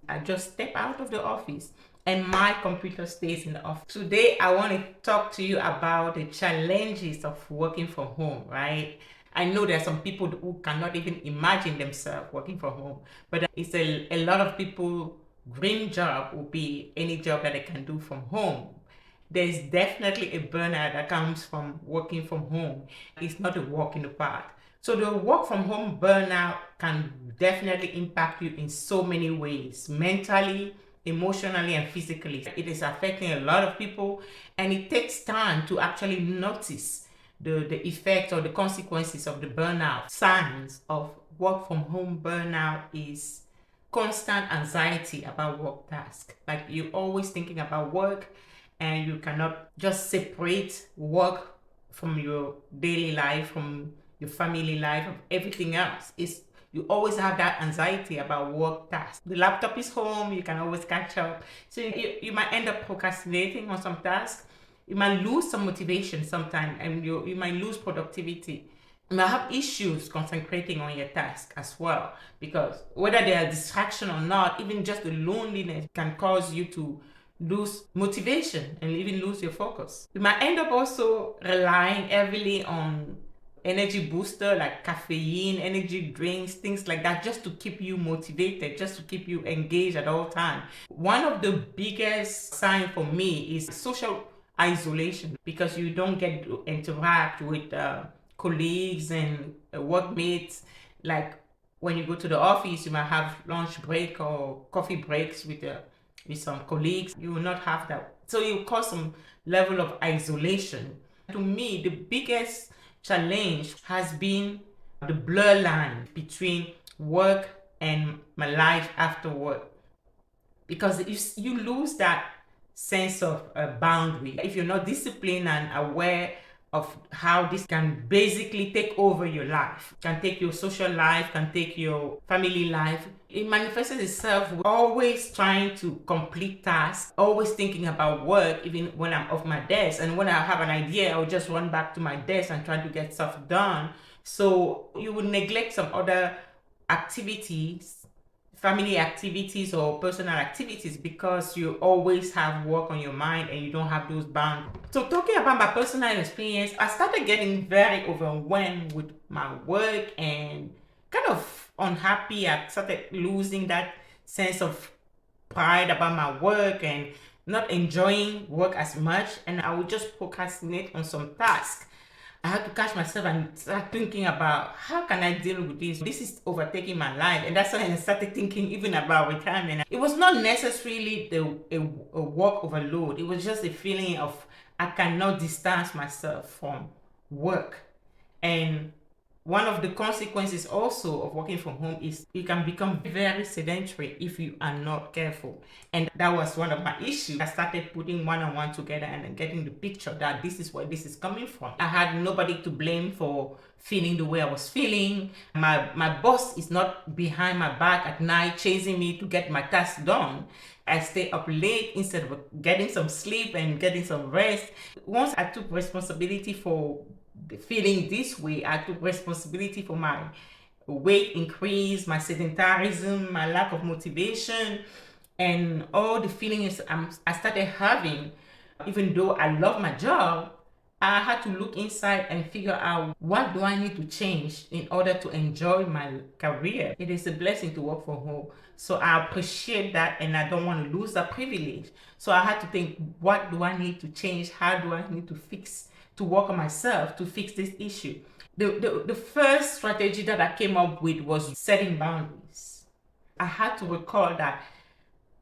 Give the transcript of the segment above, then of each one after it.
I just step out of the office and my computer stays in the office. Today, I want to talk to you about the challenges of working from home, right? I know there are some people who cannot even imagine themselves working from home, but it's a lot of people dream job will be any job that they can do from home. There's definitely a burnout that comes from working from home. It's not a walk in the park. So the work from home burnout can definitely impact you in so many ways, mentally, emotionally, and physically. It is affecting a lot of people, and it takes time to actually notice the effects or the consequences of the burnout. Signs of work from home burnout is constant anxiety about work tasks. Like you're always thinking about work and you cannot just separate work from your daily life, from your family life, of everything else. You always have that anxiety about work tasks. The laptop is home, you can always catch up. So you might end up procrastinating on some tasks. You might lose some motivation sometimes, and you might lose productivity. You might have issues concentrating on your task as well, because whether they are distraction or not, even just the loneliness can cause you to lose motivation and even lose your focus. You might end up also relying heavily on energy booster like caffeine, energy drinks, things like that, just to keep you motivated, just to keep you engaged at all times. One of the biggest signs for me is social isolation, because you don't get to interact with colleagues and workmates. Like when you go to the office, you might have lunch break or coffee breaks with some colleagues. You will not have that, so you cause some level of isolation. To me, the biggest challenge has been the blur line between work and my life after work, because if you lose that sense of boundary, if you're not disciplined and aware of how this can basically take over your life, can take your social life, can take your family life. It manifests itself with always trying to complete tasks, always thinking about work, even when I'm off my desk. And when I have an idea, I'll just run back to my desk and try to get stuff done. So you will neglect some other activities, family activities or personal activities, because you always have work on your mind and you don't have those boundaries. So talking about my personal experience, I started getting very overwhelmed with my work and kind of unhappy. I started losing that sense of pride about my work and not enjoying work as much, and I would just procrastinate on some tasks. I had to catch myself and start thinking about how can I deal with this. This is overtaking my life, and that's when I started thinking even about retirement. It was not necessarily a work overload. It was just a feeling of I cannot distance myself from work. And one of the consequences also of working from home is you can become very sedentary if you are not careful. And that was one of my issues. I started putting one on one together and then getting the picture that this is where this is coming from. I had nobody to blame for feeling the way I was feeling. My boss is not behind my back at night chasing me to get my tasks done. I stay up late instead of getting some sleep and getting some rest. Once I took responsibility for feeling this way, I took responsibility for my weight increase, my sedentarism, my lack of motivation, and all the feelings I started having. Even though I love my job, I had to look inside and figure out what do I need to change in order to enjoy my career. It is a blessing to work from home. So I appreciate that and I don't want to lose that privilege. So I had to think, what do I need to change? How do I need to fix, to work on myself to fix this issue? The first strategy that I came up with was setting boundaries. I had to recall that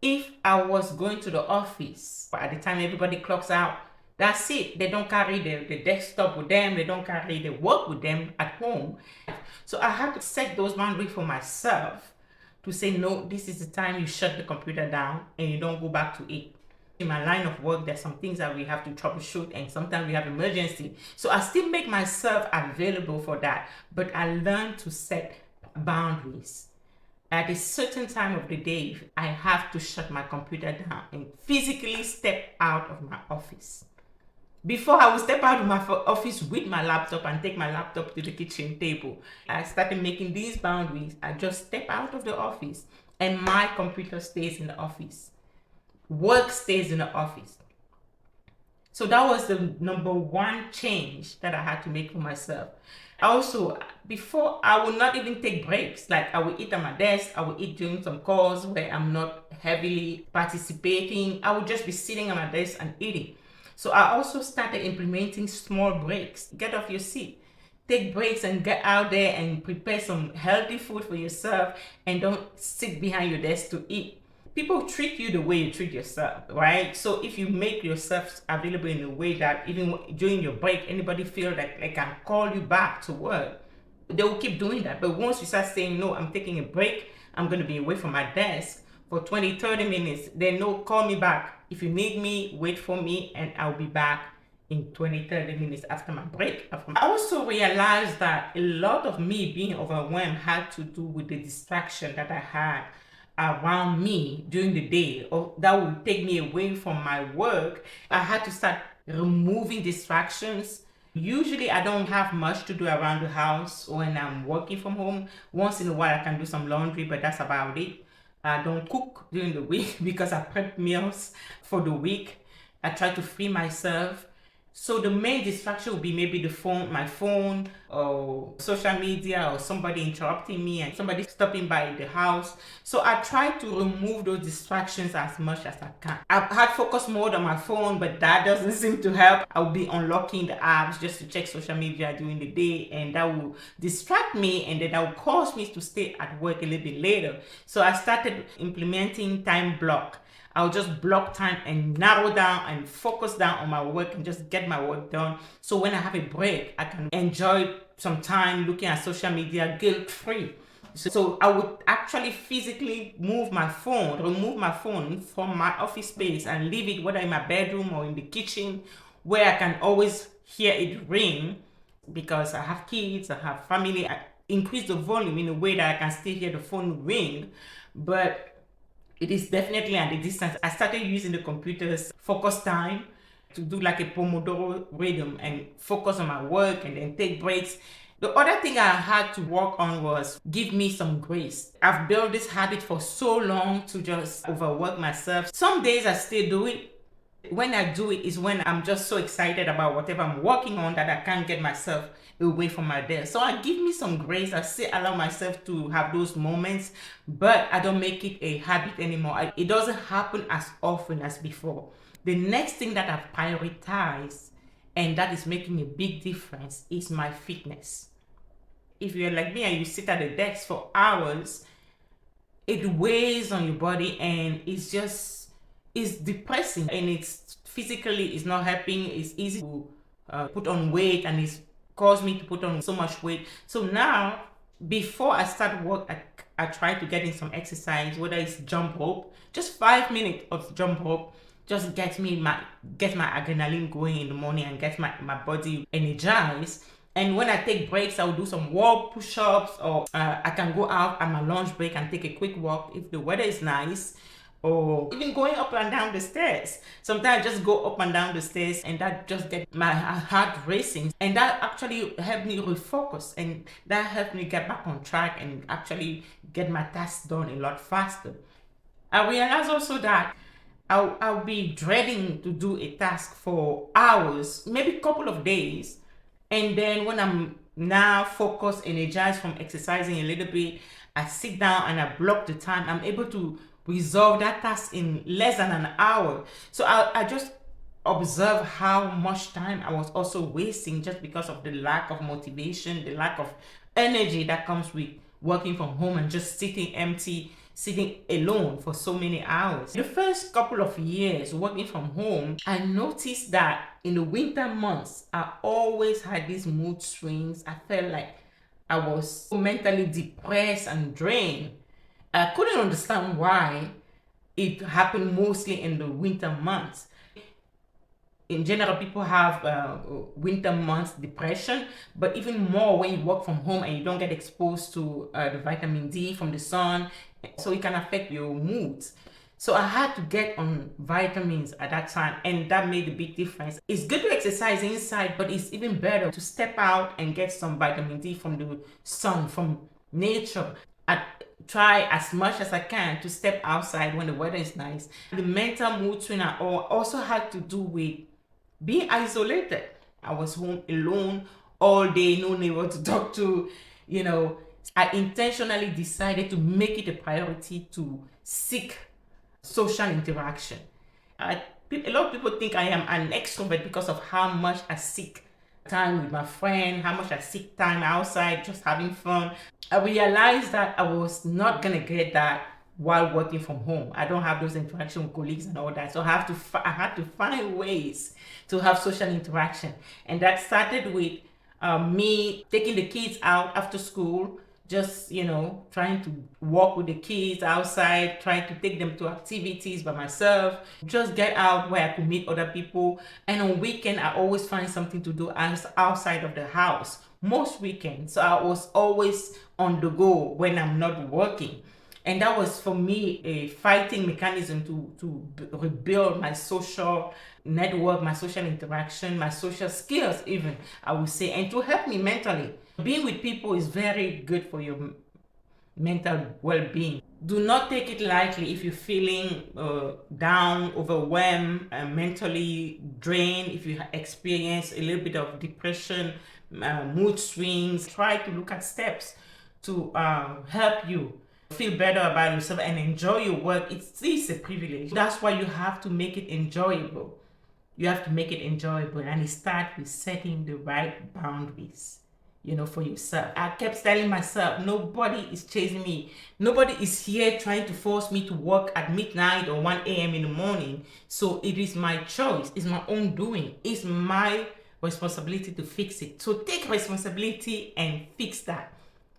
if I was going to the office, by the time everybody clocks out, that's it. They don't carry the desktop with them. They don't carry the work with them at home. So I had to set those boundaries for myself to say, no, this is the time you shut the computer down and you don't go back to it. In my line of work, there's some things that we have to troubleshoot and sometimes we have emergency. So I still make myself available for that, but I learned to set boundaries. At a certain time of the day, I have to shut my computer down and physically step out of my office. Before, I would step out of my office with my laptop and take my laptop to the kitchen table. I started making these boundaries. I just step out of the office and my computer stays in the office. Work stays in the office. So that was the number one change that I had to make for myself. Also, before, I would not even take breaks. Like, I would eat at my desk, I would eat during some calls where I'm not heavily participating. I would just be sitting on my desk and eating. So I also started implementing small breaks. Get off your seat. Take breaks and get out there and prepare some healthy food for yourself, and don't sit behind your desk to eat. People treat you the way you treat yourself, right? So if you make yourself available in a way that even during your break, anybody feel that they can call you back to work, they will keep doing that. But once you start saying, no, I'm taking a break, I'm going to be away from my desk for 20, 30 minutes, then no, call me back. If you need me, wait for me, and I'll be back in 20, 30 minutes after my break. I also realized that a lot of me being overwhelmed had to do with the distraction that I had around me during the day, or that would take me away from my work. I had to start removing distractions. Usually I don't have much to do around the house when I'm working from home. Once in a while I can do some laundry, but that's about it. I don't cook during the week because I prep meals for the week. I try to free myself. So the main distraction will be maybe my phone, or social media, or somebody interrupting me, and somebody stopping by the house. So I try to remove those distractions as much as I can. I've had focus mode on my phone, but that doesn't seem to help. I'll be unlocking the apps just to check social media during the day, and that will distract me, and then that will cause me to stay at work a little bit later. So I started implementing time block. I'll just block time and narrow down and focus down on my work and just get my work done. So when I have a break, I can enjoy some time looking at social media guilt-free. So I would actually physically remove my phone from my office space and leave it whether in my bedroom or in the kitchen, where I can always hear it ring, because I have kids, I have family. I increase the volume in a way that I can still hear the phone ring, but it is definitely at a distance. I started using the computer's focus time to do like a Pomodoro rhythm and focus on my work and then take breaks. The other thing I had to work on was give me some grace. I've built this habit for so long to just overwork myself. Some days I still do it. When I do it is when I'm just so excited about whatever I'm working on that I can't get myself away from my desk. So I give me some grace. I still allow myself to have those moments, but I don't make it a habit anymore. It doesn't happen as often as before. The next thing that I've prioritized, and that is making a big difference, is my fitness. If you're like me and you sit at the desk for hours, it weighs on your body, and it's depressing, and it's not helping. It's easy to put on weight, and it's caused me to put on so much weight. So now, before I start work, I try to get in some exercise, whether it's jump rope. Just 5 minutes of jump rope just gets my adrenaline going in the morning and gets my body energized. And when I take breaks, I'll do some wall push-ups, or I can go out at my lunch break and take a quick walk if the weather is nice, or even going up and down the stairs. Sometimes I just go up and down the stairs, and that just gets my heart racing, and that actually helped me refocus, and that helped me get back on track and actually get my tasks done a lot faster. I realized also that I'll be dreading to do a task for hours, maybe a couple of days, and then when I'm now focused, energized from exercising a little bit, I sit down and I block the time. I'm able to resolve that task in less than an hour. So I just observe how much time I was also wasting just because of the lack of motivation, the lack of energy that comes with working from home and just sitting empty, sitting alone for so many hours. The first couple of years working from home, I noticed that in the winter months, I always had these mood swings. I felt like I was mentally depressed and drained. I couldn't understand why it happened mostly in the winter months. In general, people have winter months depression, but even more when you work from home and you don't get exposed to the vitamin D from the sun, so it can affect your moods. So I had to get on vitamins at that time, and that made a big difference. It's good to exercise inside, but it's even better to step out and get some vitamin D from the sun, from nature. try as much as I can to step outside when the weather is nice. The mental mood swing also had to do with being isolated. I was home alone all day, no neighbor to talk to, you know. I intentionally decided to make it a priority to seek social interaction. A lot of people think I am an extrovert because of how much I seek time with my friend, how much I seek time outside, just having fun. I realized that I was not gonna get that while working from home. I don't have those interaction with colleagues and all that, so I had to find ways to have social interaction, and that started with me taking the kids out after school, just trying to walk with the kids outside, trying to take them to activities by myself, just get out where I could meet other people. And on weekend I always find something to do outside of the house, most weekends. So I was always on the go when I'm not working, and that was for me a fighting mechanism to rebuild my social network, my social interaction, my social skills, even I would say, and to help me mentally. Being with people is very good for your mental well-being. Do not take it lightly if you're feeling down, overwhelmed, mentally drained. If you experience a little bit of depression, mood swings, try to look at steps to help you feel better about yourself and enjoy your work. It's a privilege. That's why you have to make it enjoyable. You have to make it enjoyable, and it starts with setting the right boundaries, for yourself. I kept telling myself, nobody is chasing me. Nobody is here trying to force me to work at midnight or 1 a.m. in the morning. So it is my choice. It's my own doing. It's my responsibility to fix it. So take responsibility and fix that.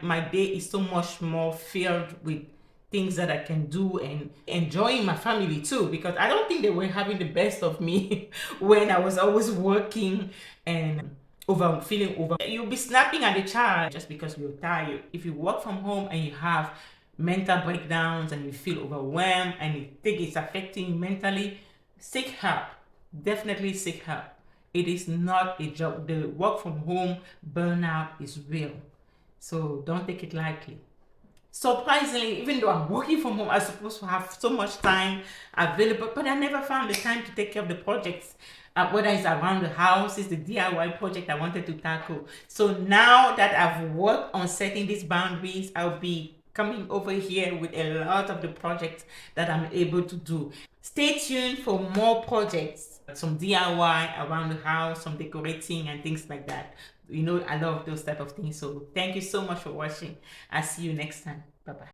My day is so much more filled with things that I can do and enjoying my family too, because I don't think they were having the best of me when I was always working and feeling over. You'll be snapping at the child just because you're tired. If you work from home and you have mental breakdowns and you feel overwhelmed and you think it's affecting you mentally, seek help. Definitely seek help. It is not a joke. The work from home burnout is real. So don't take it lightly. Surprisingly, even though I'm working from home, I'm supposed to have so much time available, but I never found the time to take care of the projects. Whether it's around the house, it's the DIY project I wanted to tackle. So now that I've worked on setting these boundaries, I'll be coming over here with a lot of the projects that I'm able to do. Stay tuned for more projects, some DIY around the house, some decorating and things like that. I love those type of things. So thank you so much for watching. I'll see you next time. Bye bye.